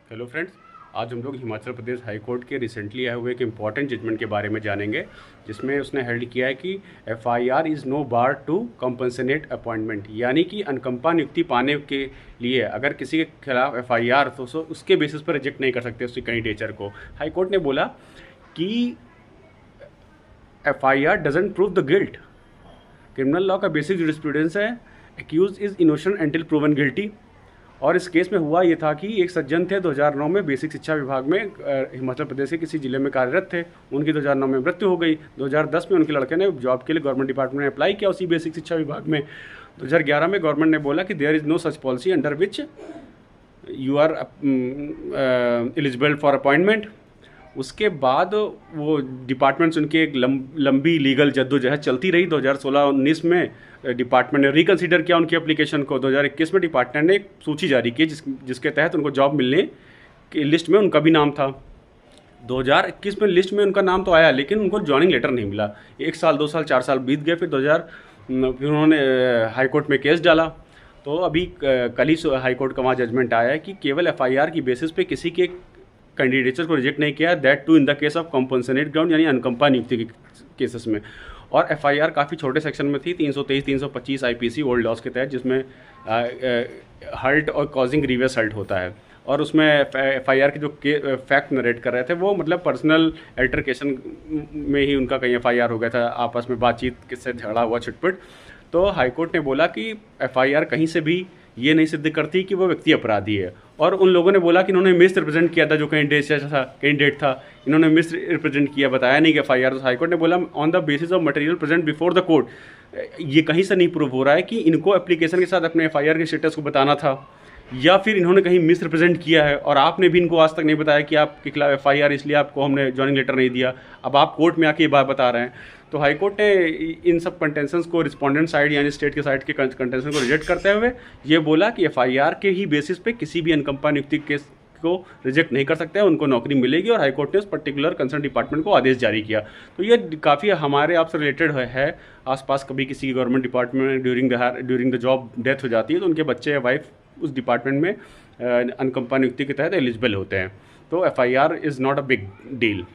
Hello friends, आज हम लोग हिमाचल प्रदेश हाई कोर्ट के रिसेंटली आए हुए एक इम्पॉर्टेंट जजमेंट के बारे में जानेंगे, जिसमें उसने हेल्ड किया है कि FIR is no bar to compensate appointment. यानी कि अनुकंपा नियुक्ति पाने के लिए अगर किसी के खिलाफ एफआईआर तो उसके बेसिस पर रिजेक्ट नहीं कर सकते उसकी कैंडिडेचर को। हाई कोर्ट ने बोला कि FIR doesn't prove the guilt. Criminal law का बेसिक जूरिस्प्रूडेंस है accused is innocent until proven guilty. और इस केस में हुआ ये था कि एक सज्जन थे 2009 में बेसिक शिक्षा विभाग में हिमाचल प्रदेश के किसी ज़िले में कार्यरत थे। उनकी 2009 में मृत्यु हो गई। 2010 में उनके लड़के ने जॉब के लिए गवर्नमेंट डिपार्टमेंट में अप्लाई किया उसी बेसिक शिक्षा विभाग में। 2011 में गवर्नमेंट ने बोला कि there is no such policy under which you are eligible for appointment. उसके बाद वो डिपार्टमेंट्स उनकी एक लंबी लीगल जद्दोजहद चलती रही। 2016-19 में डिपार्टमेंट ने रिकन्सिडर किया उनकी एप्लीकेशन को। 2021 में डिपार्टमेंट ने एक सूची जारी की जिसके तहत उनको जॉब मिलने की लिस्ट में उनका भी नाम था। 2021 में लिस्ट में उनका नाम तो आया, लेकिन उनको जॉइनिंग लेटर नहीं मिला। 1 साल 2 साल 4 साल बीत गए। फिर उन्होंने हाई कोर्ट में केस डाला। तो अभी कल ही हाई कोर्ट का वहाँ जजमेंट आया है कि केवल एफआईआर की बेसिस पे किसी के कैंडिडेचर को रिजेक्ट नहीं किया, that too in the case of compensate ground, यानी अनुकंपा नियुक्ति के केसेस में। और एफआईआर काफ़ी छोटे सेक्शन में थी, 323 325 आईपीसी ओल्ड लॉज के तहत, जिसमें हर्ट और कॉजिंग ग्रीवियस हर्ट होता है। और उसमें एफआईआर के जो फैक्ट नरेट कर रहे थे वो मतलब पर्सनल अल्टरकेशन में ही उनका कहीं एफआईआर हो गया था, आपस में बातचीत से झगड़ा हुआ छिटपुट। तो हाईकोर्ट ने बोला कि एफआईआर कहीं से भी ये नहीं सिद्ध करती कि वो व्यक्ति अपराधी है। और उन लोगों ने बोला कि इन्होंने मिस रिप्रेजेंट किया था, जो कैंडिडेट था इन्होंने मिस रिप्रेजेंट किया, बताया नहीं कि एफआईआर। तो हाईकोर्ट ने बोला on the basis of material present before the court ये कहीं से नहीं प्रूव हो रहा है कि इनको एप्लीकेशन के साथ अपने एफआईआर के स्टेटस को बताना था, या फिर इन्होंने कहीं मिस रिप्रेजेंट किया है और आपने भी इनको आज तक नहीं बताया कि आपके खिलाफ एफआईआर, इसलिए आपको हमने जॉइनिंग लेटर नहीं दिया। अब आप कोर्ट में आके ये बात बता रहे हैं। तो हाईकोर्ट ने इन सब कंटेंशंस को रिस्पोंडेंट साइड यानी स्टेट के साइड के कंटेंशन को रिजेक्ट करते हुए ये बोला कि एफआईआर के ही बेसिस पे किसी भी अनुकंपा नियुक्ति केस को रिजेक्ट नहीं कर सकते हैं, उनको नौकरी मिलेगी। और हाईकोर्ट ने उस पर्टिकुलर कंसर्न डिपार्टमेंट को आदेश जारी किया। तो ये काफ़ी हमारे आपसे रिलेटेड है। आसपास कभी किसी गवर्नमेंट डिपार्टमेंट में ड्यूरिंग द जॉब डेथ हो जाती है तो उनके बच्चे या वाइफ उस डिपार्टमेंट में अनुकंपा नियुक्ति के तहत एलिजिबल होते हैं। तो FIR is not a big deal.